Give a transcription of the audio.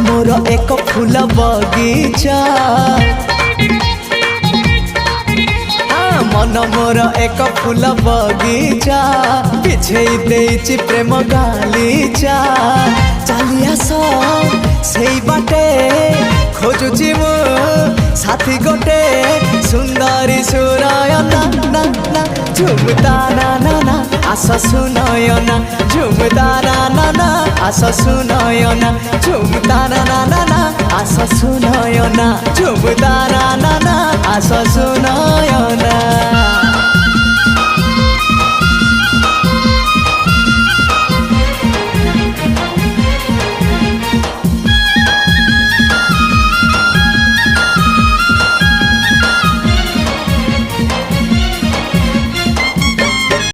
मोर एक फूल बगीचा मन मोर एक फूल बगीचा पिछे देइछि प्रेम गालीचा चली आस सेई बाटे खोजुछि मु साथी गोटे सुंदरी सुरायना ना ना झुमता ना ना ना आस सुनयना झुमता ना ना ना आस सुनयना झुमता ना ना ना ना आस सुनयना झुमता ना ना ना आस सुनयना।